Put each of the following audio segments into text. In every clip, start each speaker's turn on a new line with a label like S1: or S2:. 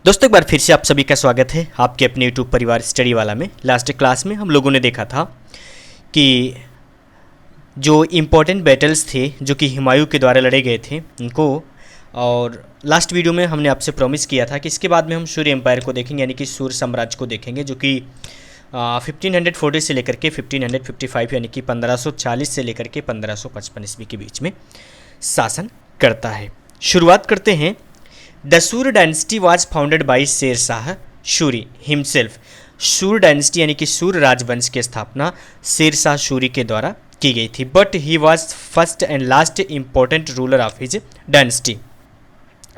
S1: दोस्तों एक बार फिर से आप सभी का स्वागत है आपके अपने यूट्यूब परिवार स्टडी वाला में। लास्ट क्लास में हम लोगों ने देखा था कि जो इम्पोर्टेंट बैटल्स थे जो कि हुमायूं के द्वारा लड़े गए थे उनको, और लास्ट वीडियो में हमने आपसे प्रॉमिस किया था कि इसके बाद में हम सूर्य एम्पायर को देखेंगे, यानी कि सूर्य साम्राज्य को देखेंगे, जो कि 1540 से लेकर के 1555 यानी कि 1540 से लेकर के 1555 ईस्वी के बीच में शासन करता है। शुरुआत करते हैं। The Sur dynasty was founded by Sher Shah Suri himself. Surya dynasty यानी कि सूर्य राजवंश की स्थापना शेर शाह शूरी के द्वारा की गई थी, but he was first and last important ruler of his dynasty.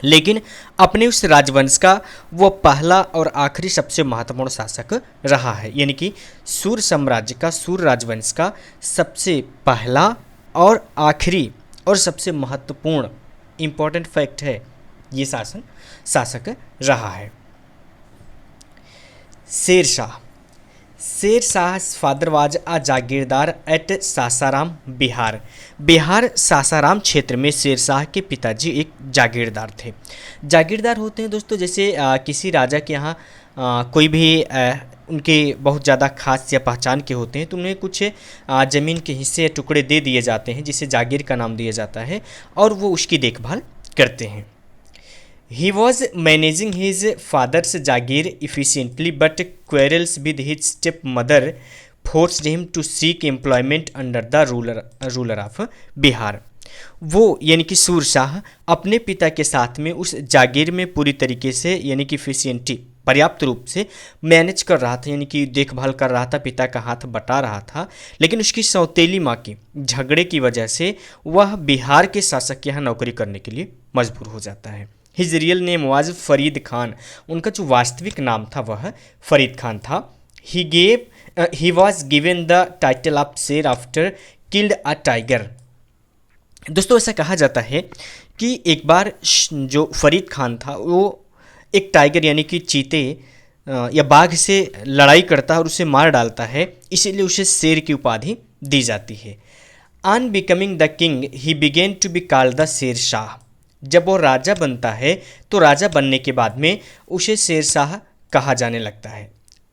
S1: लेकिन अपने उस राजवंश का वो पहला और आखिरी सबसे महत्वपूर्ण शासक रहा है, यानी कि सूर्य साम्राज्य का, सूर्य राजवंश का सबसे पहला और आखिरी और सबसे महत्वपूर्ण इम्पोर्टेंट फैक्ट है, ये शासक रहा है। Sher Shah father was a jagirdar at Sasaram Bihar Sasaram क्षेत्र में शेर शाह के पिताजी एक जागीरदार थे। जागीरदार होते हैं दोस्तों, जैसे किसी राजा के यहाँ कोई भी उनके बहुत ज़्यादा खास या पहचान के होते हैं तो उन्हें कुछ ज़मीन के हिस्से या टुकड़े दे दिए जाते हैं, जिसे जागीर का नाम दिया जाता है, और वो उसकी देखभाल करते हैं। He was managing his father's Jagir efficiently, but quarrels with his stepmother forced him to seek employment under the ruler of Bihar. वो यानी कि सूर्य शाह अपने पिता के साथ में उस जागीर में पूरी तरीके से यानी कि इफिशियंटी पर्याप्त रूप से मैनेज कर रहा था, यानी कि देखभाल कर रहा था, पिता का हाथ बटा रहा था। लेकिन उसकी सौतेली माँ की झगड़े की वजह से वह बिहार के शासक के यहाँ नौकरी करने के लिए मजबूर हो जाता है। His real name was Farid Khan. उनका जो वास्तविक नाम था वह फरीद खान था। He was given the title of शेर आफ्टर किल्ड अ टाइगर। दोस्तों ऐसा कहा जाता है कि एक बार जो फरीद खान था वो एक टाइगर यानी कि चीते या बाघ से लड़ाई करता है और उसे मार डालता है, इसीलिए उसे शेर की उपाधि दी जाती है। On becoming the king he began to be called the Sher Shah. जब वो राजा बनता है तो राजा बनने के बाद में उसे शेर शाह कहा जाने लगता है।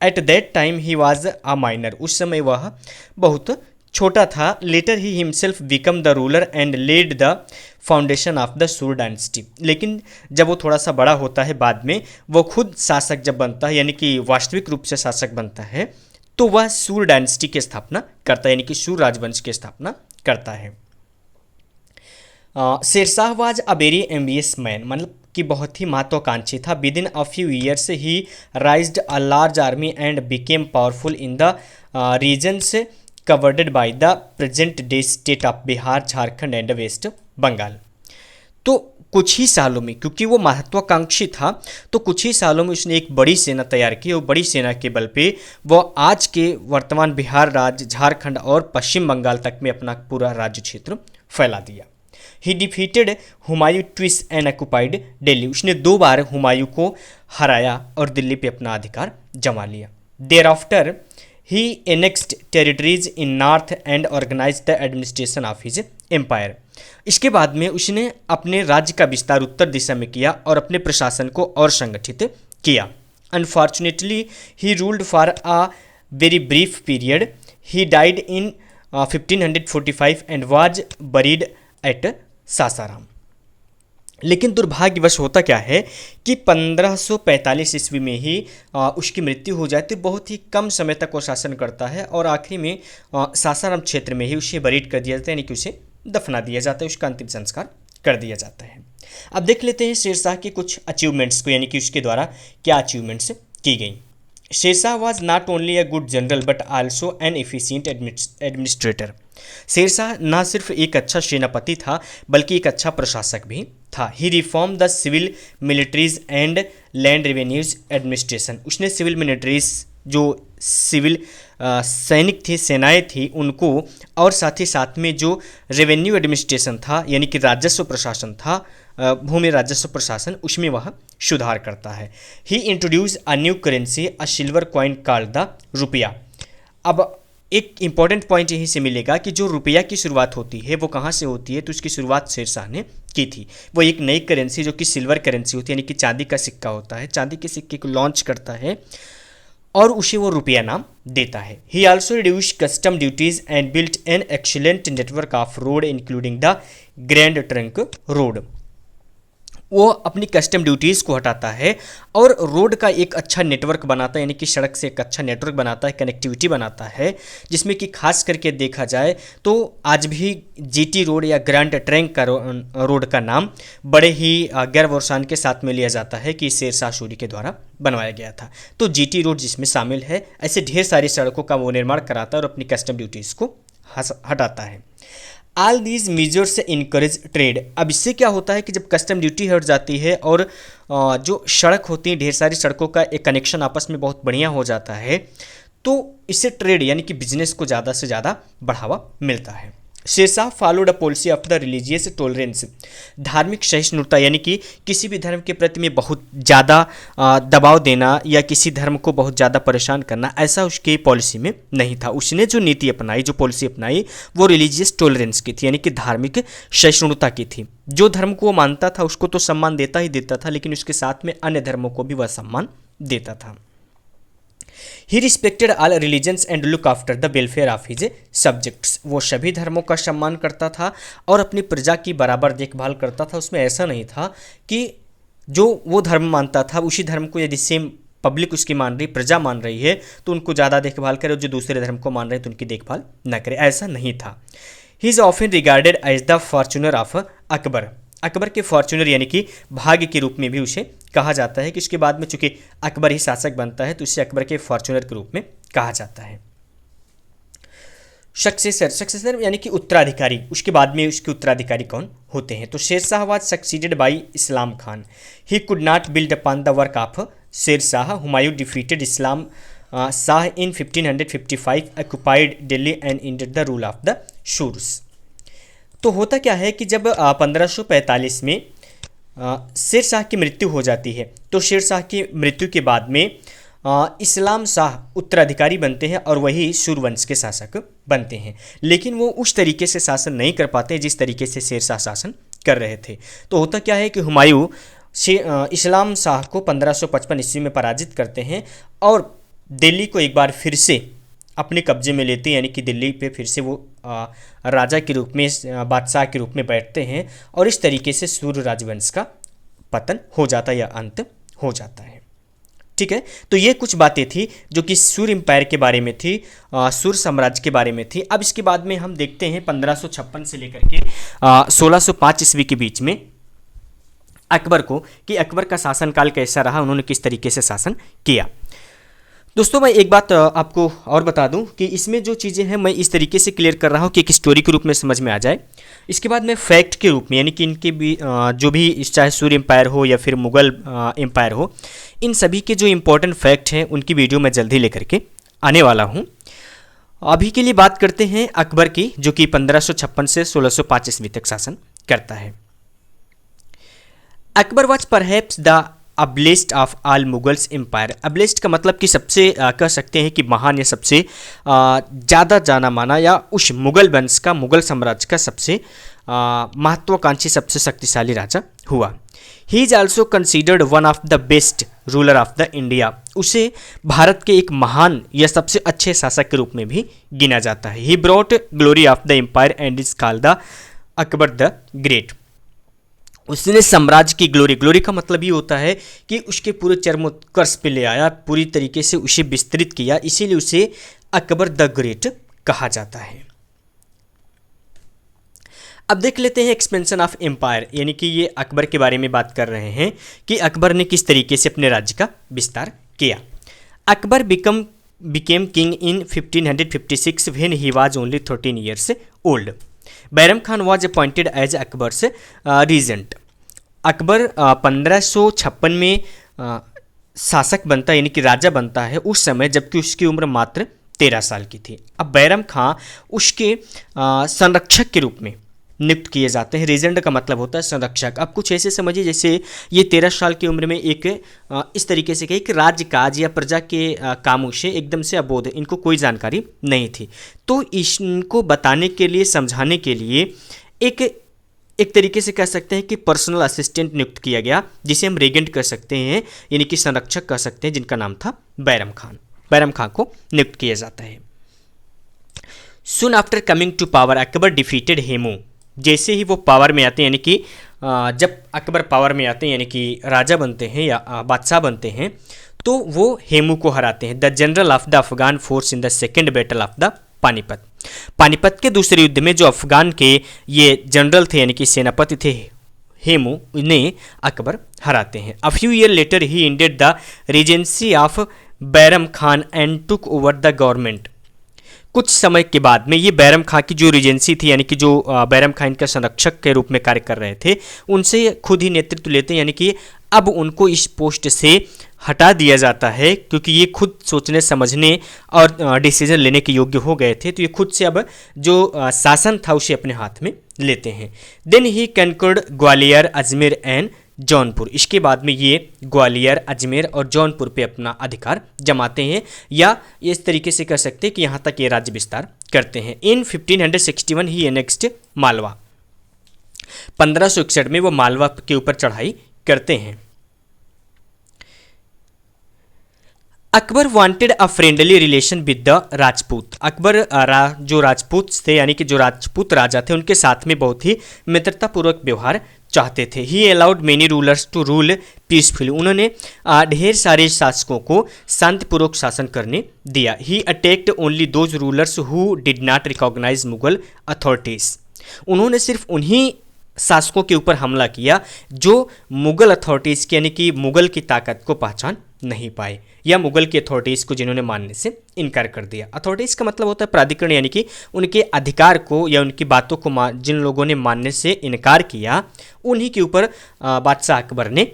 S1: At that time he was a minor. उस समय वह बहुत छोटा था। Later he himself become the ruler and laid the foundation of the Sur dynasty. लेकिन जब वो थोड़ा सा बड़ा होता है, बाद में वो खुद शासक जब बनता है, यानी कि वास्तविक रूप से शासक बनता है, तो वह सूर्य डायनेस्टी की स्थापना करता है, यानी कि सूर्य राजवंश की स्थापना करता है। Sher Shah was a very ambitious man, मतलब कि बहुत ही महत्वाकांक्षी था। Within a few years ही raised a large army and became powerful in the regions covered by the present day state of Bihar, Jharkhand and West Bengal. तो कुछ ही सालों में, क्योंकि वो महत्वाकांक्षी था, तो कुछ ही सालों में उसने एक बड़ी सेना तैयार की और बड़ी सेना के बल पे वो आज के वर्तमान बिहार राज्य, झारखंड और पश्चिम बंगाल तक में अपना पूरा राज्य क्षेत्र फैला दिया। ही defeated Humayun twice and occupied Delhi. उसने 2 बार हुमायूं को हराया और दिल्ली पे अपना अधिकार जमा लिया। Thereafter he annexed territories in north and organised the administration of his empire. इसके बाद में उसने अपने राज्य का विस्तार उत्तर दिशा में किया और अपने प्रशासन को और संगठित किया। Unfortunately he ruled for a very brief period. He died in 1545 and was buried at Sasaram. लेकिन दुर्भाग्यवश होता क्या है कि 1545 ईस्वी में ही उसकी मृत्यु हो जाती है। बहुत ही कम समय तक वो शासन करता है और आखिरी में सासाराम क्षेत्र में ही उसे बरीड कर दिया जाता है, यानी कि उसे दफना दिया जाता है, उसका अंतिम संस्कार कर दिया जाता है। अब देख लेते हैं शेर शाह के कुछ अचीवमेंट्स को, यानी कि उसके द्वारा क्या अचीवमेंट्स की गई। Sher Shah was not only a good general but also an efficient administrator. Sher Shah न सिर्फ एक अच्छा सेनापति था बल्कि एक अच्छा प्रशासक भी था। He reform the civil militaries and land revenues administration. उसने सिविल मिलिट्रीज, जो सिविल सैनिक थे, सेनाएं थी, उनको, और साथ ही साथ में जो रेवेन्यू एडमिनिस्ट्रेशन था, यानी कि राजस्व प्रशासन था, भूमि राजस्व प्रशासन, उसमें वह सुधार करता है। He introduce a new currency, a silver coin called the rupaya. अब एक इंपॉर्टेंट पॉइंट यहीं से मिलेगा कि जो रुपया की शुरुआत होती है वो कहाँ से होती है, तो उसकी शुरुआत शेरशाह ने की थी। वो एक नई करेंसी जो कि सिल्वर करेंसी होती है, यानी कि चांदी का सिक्का होता है, चांदी के सिक्के को लॉन्च करता है और उसे वो रुपया नाम देता है। ही also reduce custom duties and built an excellent network of road including the grand trunk road. वो अपनी कस्टम ड्यूटीज़ को हटाता है और रोड का एक अच्छा नेटवर्क बनाता है, यानी कि सड़क से एक अच्छा नेटवर्क बनाता है, कनेक्टिविटी बनाता है, जिसमें कि खास करके देखा जाए तो आज भी जीटी रोड या ग्रैंड ट्रंक का रोड का नाम बड़े ही गर्व और शान के साथ में लिया जाता है कि शेरशाह सूरी के द्वारा बनवाया गया था। तो जीटी रोड जिसमें शामिल है, ऐसे ढेर सारी सड़कों का वो निर्माण कराता है और अपनी कस्टम ड्यूटीज़ को हटाता है। All these measures encourage trade. अब इससे क्या होता है कि जब कस्टम ड्यूटी हट जाती है और जो सड़क होती है, ढेर सारी सड़कों का एक कनेक्शन आपस में बहुत बढ़िया हो जाता है, तो इससे ट्रेड यानी कि बिजनेस को ज़्यादा से ज़्यादा बढ़ावा मिलता है। Sher Shah followed a policy of the religious tolerance. धार्मिक सहिष्णुता यानी कि किसी भी धर्म के प्रति में बहुत ज़्यादा दबाव देना या किसी धर्म को बहुत ज़्यादा परेशान करना, ऐसा उसकी पॉलिसी में नहीं था। उसने जो नीति अपनाई, जो पॉलिसी अपनाई, वो रिलीजियस टॉलरेंस की थी, यानी कि धार्मिक सहिष्णुता की थी। जो धर्म को वो मानता था उसको तो सम्मान देता ही देता था, लेकिन उसके साथ में अन्य धर्मों को भी वह सम्मान देता था। He respected all religions and look after the welfare of his subjects. वो सभी धर्मों का सम्मान करता था और अपनी प्रजा की बराबर देखभाल करता था। उसमें ऐसा नहीं था कि जो वो धर्म मानता था उसी धर्म को यदि सेम पब्लिक उसकी मान रही, प्रजा मान रही है, तो उनको ज़्यादा देखभाल करे, और जो दूसरे धर्म को मान रहे हैं तो उनकी देखभाल न करे, ऐसा नहीं था। He is often regarded as the forerunner of Akbar. Akbar के फॉर्चूनर यानी कि भाग्य के रूप में भी उसे कहा जाता है कि उसके बाद में चूंकि अकबर ही शासक बनता है तो इसे अकबर के फॉर्चूनर के रूप में कहा जाता है। सक्सेसर यानी कि उत्तराधिकारी, उसके बाद में उसके उत्तराधिकारी कौन होते हैं, तो Sher Shah was succeeded by Islam Khan. He could not build upon the work of Sher Shah. Humayun defeated Islam Shah in 1555, occupied Delhi and ended the rule of the Surs. तो होता क्या है कि जब 1545 में शेरशाह की मृत्यु हो जाती है, तो शेरशाह की मृत्यु के बाद में इस्लाम शाह उत्तराधिकारी बनते हैं और वही सूरवंश के शासक बनते हैं, लेकिन वो उस तरीके से शासन नहीं कर पाते जिस तरीके से शेरशाह शासन कर रहे थे। तो होता क्या है कि हुमायूं इस्लाम शाह को 1555 ईस्वी में पराजित करते हैं और दिल्ली को एक बार फिर से अपने कब्जे में लेते हैं, यानी कि दिल्ली पे फिर से वो राजा के रूप में, बादशाह के रूप में बैठते हैं और इस तरीके से सूर्य राजवंश का पतन हो जाता है या अंत हो जाता है। ठीक है, तो ये कुछ बातें थी जो कि सूर्य एम्पायर के बारे में थी, सूर्य साम्राज्य के बारे में थी। अब इसके बाद में हम देखते हैं 1556 से लेकर के 1605 ईस्वी के बीच में अकबर को, कि अकबर का शासनकाल कैसा रहा, उन्होंने किस तरीके से शासन किया। दोस्तों मैं एक बात आपको और बता दूं कि इसमें जो चीज़ें हैं मैं इस तरीके से क्लियर कर रहा हूं कि एक स्टोरी के रूप में समझ में आ जाए। इसके बाद मैं फैक्ट के रूप में, यानी कि इनके भी जो भी चाहे सूर्य एम्पायर हो या फिर मुगल एम्पायर हो, इन सभी के जो इंपॉर्टेंट फैक्ट हैं उनकी वीडियो मैं जल्दी लेकर के आने वाला हूँ। अभी के लिए बात करते हैं अकबर की, जो कि 1556 से 1605 ईस्वी तक शासन करता है। Akbar was perhaps the ablest of all Mughals empire. Ablest का मतलब कि सबसे कह सकते हैं कि महान या सबसे ज़्यादा जाना माना, या उस मुगल वंश का, मुगल साम्राज्य का सबसे महत्वाकांक्षी, सबसे शक्तिशाली राजा हुआ। He is also considered one of the best ruler of the India. उसे भारत के एक महान या सबसे अच्छे शासक के रूप में भी गिना जाता है। He brought glory of the empire and is called the Akbar the great. उसने साम्राज्य की ग्लोरी, ग्लोरी का मतलब ये होता है कि उसके पूरे चरमोत्कर्ष पे ले आया, पूरी तरीके से उसे विस्तृत किया, इसीलिए उसे अकबर द ग्रेट कहा जाता है। अब देख लेते हैं एक्सपेंशन ऑफ एम्पायर, यानी कि ये अकबर के बारे में बात कर रहे हैं कि अकबर ने किस तरीके से अपने राज्य का विस्तार किया। Akbar became king in 1556 when he was only 13 years old. Bairam Khan was appointed as Akbar's regent. Akbar 1556 में शासक बनता है, यानी कि राजा बनता है उस समय जबकि उसकी उम्र मात्र 13 साल की थी। अब बैरम खां उसके संरक्षक के रूप में नियुक्त किए जाते हैं। रेजेंट का मतलब होता है संरक्षक। अब कुछ ऐसे समझिए जैसे ये 13 साल की उम्र में एक इस तरीके से कही कि राज्य काज या प्रजा के कामों से एकदम से अबोध, इनको कोई जानकारी नहीं थी। तो इनको बताने के लिए, समझाने के लिए एक एक तरीके से कह सकते हैं कि पर्सनल असिस्टेंट नियुक्त किया गया, जिसे हम रेगेंट कर सकते हैं, यानी कि संरक्षक कह सकते हैं, जिनका नाम था बैरम खान। बैरम खान को नियुक्त किया जाता है। Soon after coming to power Akbar defeated Hemu. जैसे ही वो पावर में आते हैं, यानी कि जब अकबर पावर में आते हैं, यानी कि राजा बनते हैं या बादशाह बनते हैं, तो वो हेमू को हराते हैं। The general of the Afghan force in the second battle of the Panipat. Panipat के दूसरे युद्ध में जो अफगान के ये जनरल थे, यानी कि सेनापति थे, हेमू, उन्हें अकबर हराते हैं। A few year later he ended the Regency of Bairam Khan and took over the government. कुछ समय के बाद में ये बैरम खान की जो रीजेंसी थी, यानी कि जो बैरम खान का संरक्षक के रूप में कार्य कर रहे थे, उनसे खुद ही नेतृत्व लेते हैं, यानी कि अब उनको इस पोस्ट से हटा दिया जाता है, क्योंकि ये खुद सोचने समझने और डिसीजन लेने के योग्य हो गए थे। तो ये खुद से अब जो शासन था उसे अपने हाथ में लेते हैं। Then he conquered Gwalior, Ajmer and Jaunpur. इसके बाद में ये ग्वालियर, अजमेर और जौनपुर पे अपना अधिकार जमाते हैं, या इस तरीके से कह सकते हैं कि यहाँ तक ये राज्य विस्तार करते हैं। इन 1561 ही एनेक्स्ड मालवा। 1561 में वो मालवा के ऊपर चढ़ाई करते हैं। Akbar wanted a friendly relation with the Rajput. Akbar जो राजपूत थे, यानी कि जो राजपूत राजा थे, उनके साथ में बहुत ही मित्रतापूर्वक व्यवहार चाहते थे। He allowed many rulers to rule peacefully. उन्होंने ढेर सारे शासकों को शांतिपूर्वक शासन करने दिया। He attacked only those rulers who did not recognise Mughal authorities. उन्होंने सिर्फ उन्हीं शासकों के ऊपर हमला किया जो मुगल अथॉरिटीज़ की, यानी कि मुगल की ताकत को पहचान नहीं पाए, या मुगल की अथॉरिटीज़ को जिन्होंने मानने से इनकार कर दिया। अथॉरिटीज़ का मतलब होता है प्राधिकरण, यानी कि उनके अधिकार को या उनकी बातों को जिन लोगों ने मानने से इनकार किया, उन्हीं के ऊपर बादशाह अकबर ने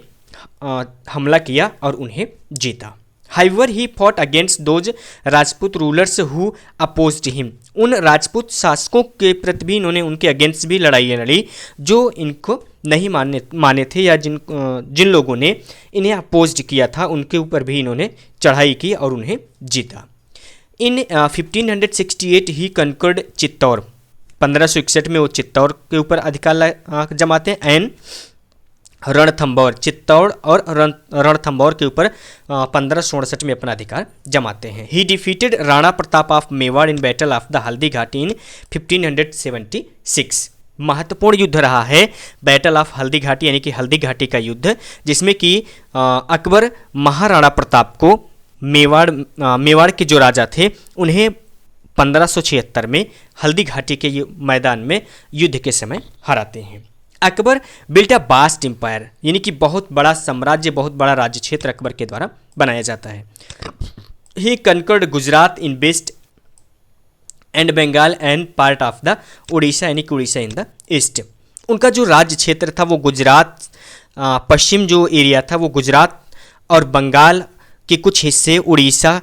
S1: हमला किया और उन्हें जीता। However he fought against those Rajput rulers who opposed him. उन राजपूत शासकों के प्रति भी इन्होंने, उनके अगेंस्ट भी लड़ाई लड़ी जो इनको नहीं माने थे, या जिन लोगों ने इन्हें अपोज्ड किया था, उनके ऊपर भी इन्होंने चढ़ाई की और उन्हें जीता। इन 1568 ही कंकर्ड चित्तौड़। 1561 में वो चित्तौड़ के ऊपर अधिकार जमाते हैं। एन रणथंभौर। चित्तौड़ और रणथंभौर के ऊपर 1567 में अपना अधिकार जमाते हैं। ही defeated Rana Pratap of Mewar in battle of the Haldi Ghati इन 1576। महत्वपूर्ण युद्ध रहा है बैटल ऑफ हल्दी घाटी, यानी कि हल्दी घाटी का युद्ध, जिसमें कि अकबर महाराणा प्रताप को मेवाड़ के जो राजा थे उन्हें 1576 में हल्दी घाटी के मैदान में युद्ध के समय हराते हैं। Akbar built a vast empire, यानी कि बहुत बड़ा साम्राज्य, बहुत बड़ा राज्य क्षेत्र अकबर के द्वारा बनाया जाता है। He conquered Gujarat in west and Bengal and part of the Orissa, यानी कि उड़ीसा इन द ईस्ट। उनका जो राज्य क्षेत्र था वो गुजरात, पश्चिम जो एरिया था वो गुजरात और बंगाल के कुछ हिस्से, उड़ीसा,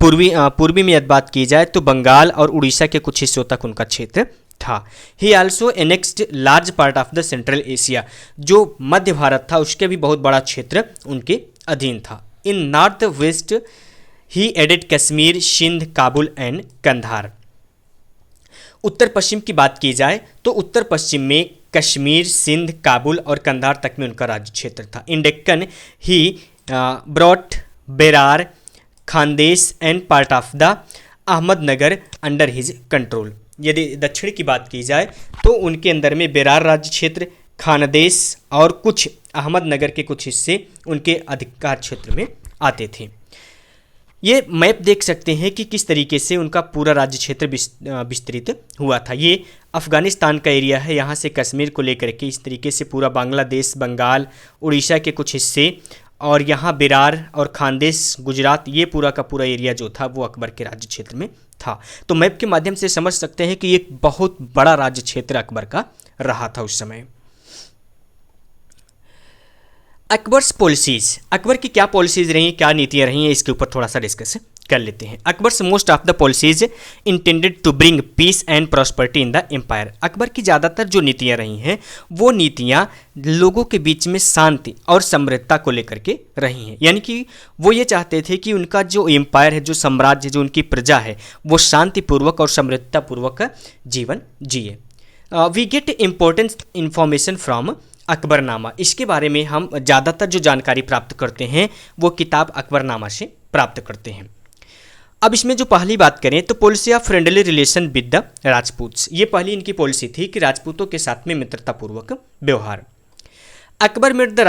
S1: पूर्वी में बात की जाए तो बंगाल और उड़ीसा के कुछ हिस्सों तक उनका क्षेत्र था। ही also annexed large part of the central Asia. जो मध्य भारत था उसके भी बहुत बड़ा क्षेत्र उनके अधीन था। In north west he added Kashmir, Sindh, Kabul and Kandahar. उत्तर पश्चिम की बात की जाए तो उत्तर पश्चिम में कश्मीर, सिंध, काबुल और कंधार तक में उनका राज्य क्षेत्र था। In Deccan he brought Berar, Khandesh and part of the Ahmednagar under his control. यदि दक्षिण की बात की जाए तो उनके अंदर में बेरार राज्य क्षेत्र, खानदेश और कुछ अहमदनगर के कुछ हिस्से उनके अधिकार क्षेत्र में आते थे। ये मैप देख सकते हैं कि किस तरीके से उनका पूरा राज्य क्षेत्र विस्तृत हुआ था। ये अफ़गानिस्तान का एरिया है, यहाँ से कश्मीर को लेकर के इस तरीके से पूरा बांग्लादेश, बंगाल, उड़ीसा के कुछ हिस्से और यहाँ बेरार और खानदेश, गुजरात, ये पूरा का पूरा एरिया जो था वो अकबर के राज्य क्षेत्र में था। तो मैप के माध्यम से समझ सकते हैं कि एक बहुत बड़ा राज्य क्षेत्र अकबर का रहा था उस समय। अकबर्स पॉलिसीज, अकबर की क्या पॉलिसीज रही, क्या नीतियाँ रही हैं, इसके ऊपर थोड़ा सा डिस्कस कर लेते हैं। Akbar's most of the policies intended to bring peace and prosperity in the empire. Akbar की ज़्यादातर जो नीतियाँ रही हैं वो नीतियाँ लोगों के बीच में शांति और समृद्धता को लेकर के रही हैं, यानी कि वो ये चाहते थे कि उनका जो एम्पायर है, जो साम्राज्य, जो उनकी प्रजा है, वो शांतिपूर्वक और समृद्धतापूर्वक जीवन जिए। We get important information from Akbarnama. इसके बारे में हम ज़्यादातर जो जानकारी प्राप्त करते हैं वो किताब अकबरनामा से प्राप्त करते हैं। अब इसमें जो पहली बात करें तो policy of friendly relation with the Rajputs, ये पहली इनकी पॉलिसी थी कि राजपूतों के साथ में मित्रतापूर्वक व्यवहार। Akbar made the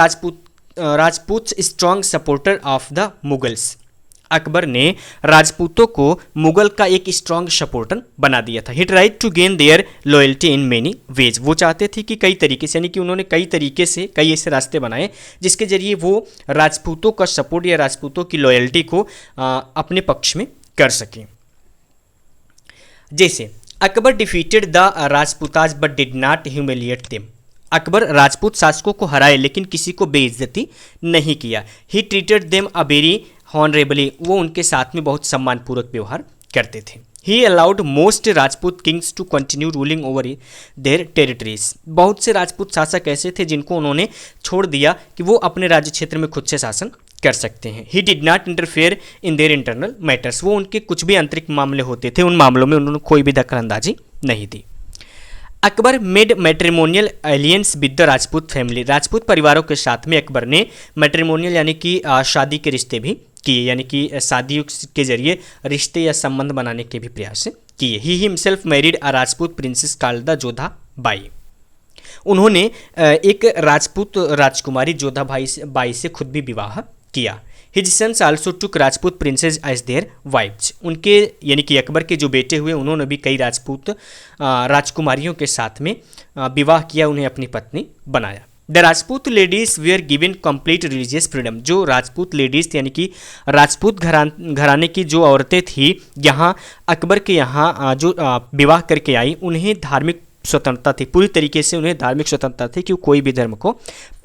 S1: Rajputs strong supporter of the Mughals. Akbar ने राजपूतों को मुगल का एक स्ट्रॉन्ग सपोर्टर बना दिया था। He tried to gain their loyalty in many ways. वो चाहते थे कि कई तरीके से, यानी कि उन्होंने कई तरीके से कई ऐसे रास्ते बनाए जिसके जरिए वो राजपूतों का सपोर्ट या राजपूतों की लॉयल्टी को अपने पक्ष में कर सकें। जैसे Akbar defeated the Rajputas but did not humiliate them. Akbar Rajput शासकों को हराए लेकिन किसी को बेइज्जती नहीं किया। He treated them a very honourably. वो उनके साथ में बहुत सम्मानपूर्वक व्यवहार करते थे। He allowed most Rajput kings to continue ruling over their territories. बहुत से राजपूत शासक ऐसे थे जिनको उन्होंने छोड़ दिया कि वो अपने राज्य क्षेत्र में खुद से शासन कर सकते हैं। He did not interfere in their internal matters. वो उनके कुछ भी आंतरिक मामले होते थे उन मामलों में उन्होंने कोई भी दखलंदाजी नहीं दी। Akbar made matrimonial alliances with the Rajput family. Rajput परिवारों के साथ में अकबर ने मैट्रिमोनियल यानी कि शादी के रिश्ते भी किए, यानी कि शादियों के जरिए रिश्ते या संबंध बनाने के भी प्रयास किए। He himself married a Rajput princess called the Jodha by. उन्होंने एक राजपूत राजकुमारी जोधा बाई से खुद भी विवाह किया। His sons also took Rajput princesses as their wives. उनके यानी कि अकबर के जो बेटे हुए उन्होंने भी कई राजपूत राजकुमारियों के साथ में विवाह किया, उन्हें अपनी पत्नी बनाया। The Rajput ladies wear given complete religious freedom. जो राजपूत लेडीज यानी कि राजपूत घराने की जो औरतें थी यहाँ अकबर के यहाँ जो विवाह करके आई, उन्हें धार्मिक स्वतंत्रता थी, पूरी तरीके से उन्हें धार्मिक स्वतंत्रता थी कि वो कोई भी धर्म को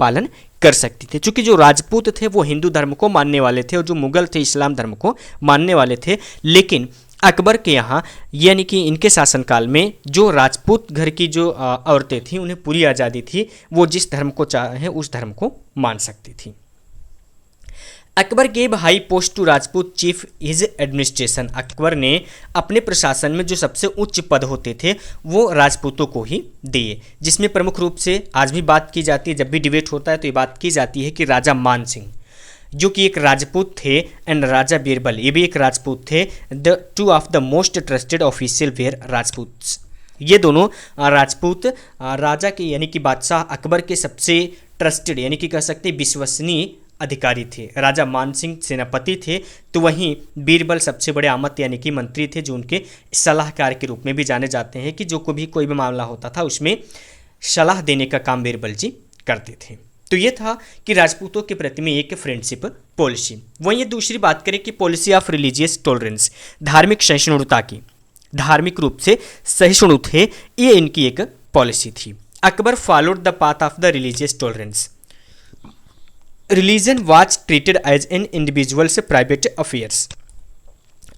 S1: पालन कर सकती थी। चूँकि जो राजपूत थे वो हिंदू धर्म को मानने वाले थे और जो मुगल थे इस्लाम धर्म को मानने वाले थे, लेकिन अकबर के यहाँ यानी कि इनके शासनकाल में जो राजपूत घर की जो औरतें थीं उन्हें पूरी आज़ादी थी, वो जिस धर्म को चाहे उस धर्म को मान सकती थी। Akbar gave high post to Rajput chief his administration. Akbar ने अपने प्रशासन में जो सबसे उच्च पद होते थे वो राजपूतों को ही दिए, जिसमें प्रमुख रूप से आज भी बात की जाती है, जब भी डिबेट होता है तो ये बात की जाती है कि राजा मान सिंह जो कि एक राजपूत थे एंड राजा बीरबल ये भी एक राजपूत थे। The two of the most trusted official were Rajputs. ये दोनों राजपूत राजा के यानी कि बादशाह अकबर के सबसे ट्रस्टेड यानी कि कह सकते विश्वसनीय अधिकारी थे। राजा मान सिंह सेनापति थे, तो वहीं बीरबल सबसे बड़े आमत यानी कि मंत्री थे, जो उनके सलाहकार के रूप में भी जाने जाते हैं कि जो कोई भी मामला होता था उसमें सलाह देने का काम बीरबल जी करते थे। तो ये था कि राजपूतों के प्रति में एक फ्रेंडशिप पॉलिसी। वहीं दूसरी बात करें कि पॉलिसी ऑफ रिलीजियस टॉलरेंस, धार्मिक सहिष्णुता की, धार्मिक रूप से सहिष्णु थे, ये इनकी एक पॉलिसी थी। Akbar followed the path of the religious tolerance. Religion was treated as an individual's private affairs.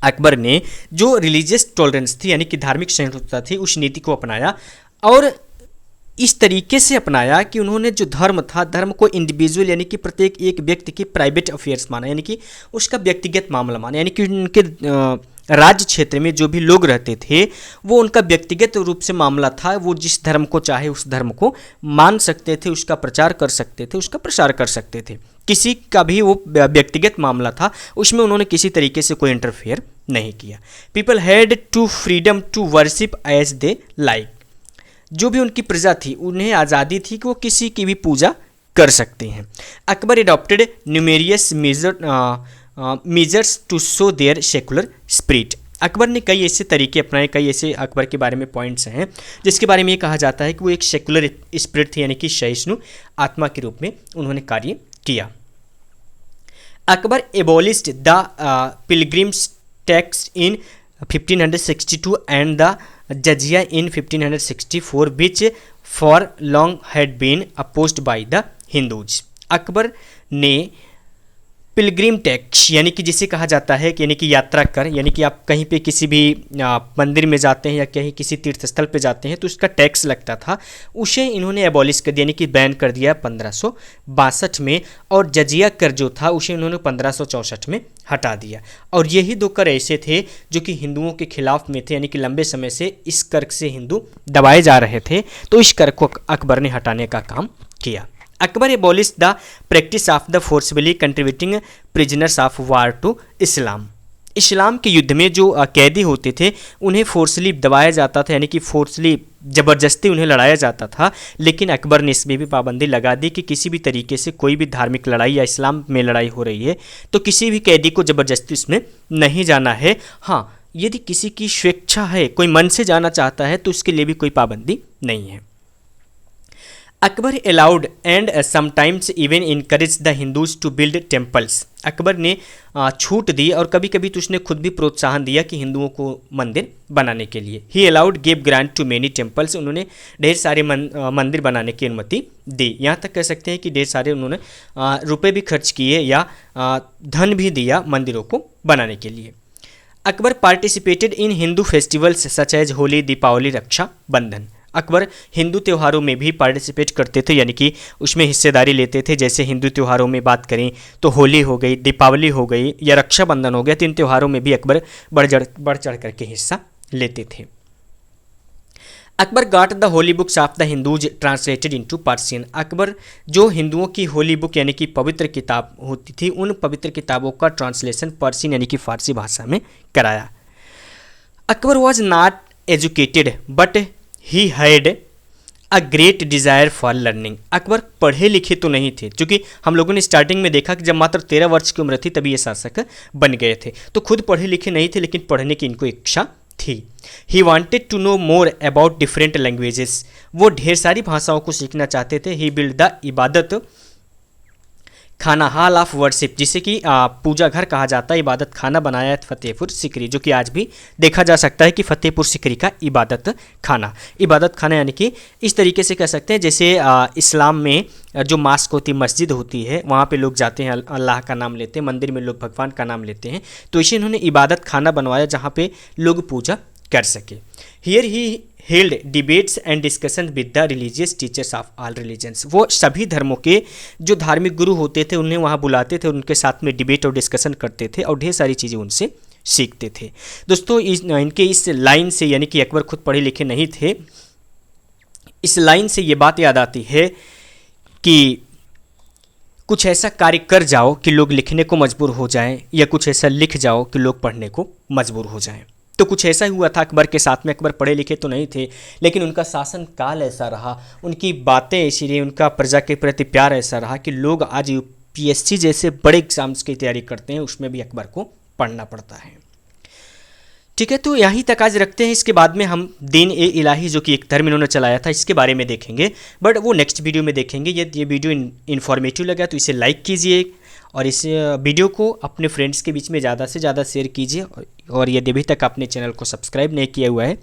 S1: Akbar ने जो रिलीजियस टॉलरेंस थी यानी कि धार्मिक सहिष्णुता थी उस नीति को अपनाया और इस तरीके से अपनाया कि उन्होंने जो धर्म था, धर्म को इंडिविजुअल यानी कि प्रत्येक एक व्यक्ति की प्राइवेट अफेयर्स माना, यानी कि उसका व्यक्तिगत मामला माना, यानी कि उनके राज्य क्षेत्र में जो भी लोग रहते थे वो उनका व्यक्तिगत रूप से मामला था। वो जिस धर्म को चाहे उस धर्म को मान सकते थे, उसका प्रचार कर सकते थे, उसका प्रसार कर सकते थे। किसी का भी वो व्यक्तिगत मामला था, उसमें उन्होंने किसी तरीके से कोई इंटरफेयर नहीं किया। People had to freedom to worship as they like. जो भी उनकी प्रजा थी उन्हें आज़ादी थी कि वो किसी की भी पूजा कर सकते हैं। Akbar adopted numerous measures to show their secular spirit. Akbar ने कई ऐसे तरीके अपनाए, कई ऐसे अकबर के बारे में पॉइंट्स हैं जिसके बारे में ये कहा जाता है कि वो एक सेकुलर स्पिरिट थे, यानी कि सहिष्णु आत्मा के रूप में उन्होंने कार्य किया। Akbar abolished the pilgrims tax in 1562 and the jizya in 1564 which for long had been opposed by the Hindus. Akbar ने पिलग्रिम टैक्स यानी कि जिसे कहा जाता है कि यानी कि यात्रा कर, यानी कि आप कहीं पे किसी भी मंदिर में जाते हैं या कहीं किसी तीर्थ स्थल पे जाते हैं तो उसका टैक्स लगता था, उसे इन्होंने एबॉलिश कर दिया यानी कि बैन कर दिया 1562 में। और जजिया कर जो था उसे इन्होंने 1564 में हटा दिया। और यही दो कर ऐसे थे जो कि हिंदुओं के खिलाफ में थे, यानी कि लंबे समय से इस कर से हिंदू दबाए जा रहे थे, तो इस कर को अकबर ने हटाने का काम किया। Akbar abolish the practice of the forcibly contributing prisoners of war to Islam. Islam के युद्ध में जो कैदी होते थे उन्हें फोर्सली दबाया जाता था, यानी कि फोर्सली ज़बरदस्ती उन्हें लड़ाया जाता था। लेकिन अकबर ने इसमें भी पाबंदी लगा दी कि किसी भी तरीके से कोई भी धार्मिक लड़ाई या इस्लाम में लड़ाई हो रही है तो किसी भी कैदी को ज़बरदस्ती इसमें नहीं जाना है। हाँ, यदि किसी की स्वेच्छा है, कोई मन से जाना चाहता है तो उसके लिए भी कोई पाबंदी नहीं है। Akbar allowed and sometimes even encourage the Hindus to build temples. Akbar ने छूट दी और कभी कभी तो उसने खुद भी प्रोत्साहन दिया कि हिंदुओं को मंदिर बनाने के लिए। He allowed give grant to many temples. उन्होंने ढेर सारे मंदिर बनाने की अनुमति दी। यहाँ तक कह सकते हैं कि ढेर सारे उन्होंने रुपए भी खर्च किए या धन भी दिया मंदिरों को बनाने के लिए। Akbar participated in Hindu festivals such as Holi, Deepavali, Raksha Bandhan. Akbar Hindu त्योहारों में भी पार्टिसिपेट करते थे, यानी कि उसमें हिस्सेदारी लेते थे। जैसे हिंदू त्योहारों में बात करें तो होली हो गई, दीपावली हो गई या रक्षाबंधन हो गया, तो इन त्योहारों में भी अकबर बढ़ चढ़ करके हिस्सा लेते थे। Akbar got the holy books of the Hindus translated into Persian. Akbar जो हिंदुओं की होली बुक यानी कि पवित्र किताब होती थी, उन पवित्र किताबों का ट्रांसलेशन पर्सियन यानी कि फारसी भाषा में कराया। Akbar was not educated but he had a great desire for learning. Akbar पढ़े लिखे तो नहीं थे, क्योंकि हम लोगों ने स्टार्टिंग में देखा कि जब मात्र 13 वर्ष की उम्र थी तभी ये शासक बन गए थे, तो खुद पढ़े लिखे नहीं थे लेकिन पढ़ने की इनको इच्छा थी। He wanted to know more about different languages. वो ढेर सारी भाषाओं को सीखना चाहते थे। ही बिल्ड द इबादत खाना हॉल ऑफ वर्शिप, जिसे कि पूजा घर कहा जाता है, इबादत खाना बनाया है फतेहपुर सिकरी, जो कि आज भी देखा जा सकता है कि फतेहपुर सिकरी का इबादत खाना यानी कि इस तरीके से कह सकते हैं जैसे इस्लाम में जो मास्क होती मस्जिद होती है वहाँ पे लोग जाते हैं, अल्लाह का नाम लेते हैं, मंदिर में लोग भगवान का नाम लेते हैं, तो इसे इन्होंने इबादत खाना बनवाया जहाँ पे लोग पूजा कर सके। Here he held debates and discussion with the religious teachers of all religions. वो सभी धर्मों के जो धार्मिक गुरु होते थे उन्हें वहाँ बुलाते थे, उनके साथ में डिबेट और डिस्कशन करते थे और ढेर सारी चीज़ें उनसे सीखते थे। दोस्तों इनके इस लाइन से, यानी कि अकबर खुद पढ़े लिखे नहीं थे, इस लाइन से ये बात याद आती है कि कुछ ऐसा कार्य कर जाओ कि लोग लिखने को मजबूर हो जाएं, या कुछ ऐसा लिख जाओ कि लोग पढ़ने को मजबूर हो जाएं। तो कुछ ऐसा ही हुआ था अकबर के साथ में। अकबर पढ़े लिखे तो नहीं थे लेकिन उनका शासन काल ऐसा रहा, उनकी बातें ऐसी रही, उनका प्रजा के प्रति प्यार ऐसा रहा कि लोग आज यूपीएससी जैसे बड़े एग्जाम्स की तैयारी करते हैं, उसमें भी अकबर को पढ़ना पड़ता है। ठीक है, तो यहीं तक आज रखते हैं। इसके बाद में हम दीन ए इलाही जो कि एक धर्म इन्होंने चलाया था इसके बारे में देखेंगे, बट वो नेक्स्ट वीडियो में देखेंगे। यदि ये वीडियो इन्फॉर्मेटिव लगा तो इसे लाइक कीजिए और इस वीडियो को अपने फ्रेंड्स के बीच में ज़्यादा से ज़्यादा शेयर कीजिए। और यदि अभी तक आपने चैनल को सब्सक्राइब नहीं किया हुआ है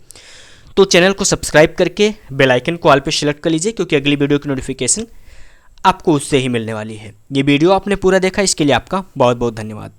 S1: तो चैनल को सब्सक्राइब करके बेल आइकन को ऑल पे सेलेक्ट कर लीजिए, क्योंकि अगली वीडियो की नोटिफिकेशन आपको उससे ही मिलने वाली है। ये वीडियो आपने पूरा देखा, इसके लिए आपका बहुत बहुत धन्यवाद।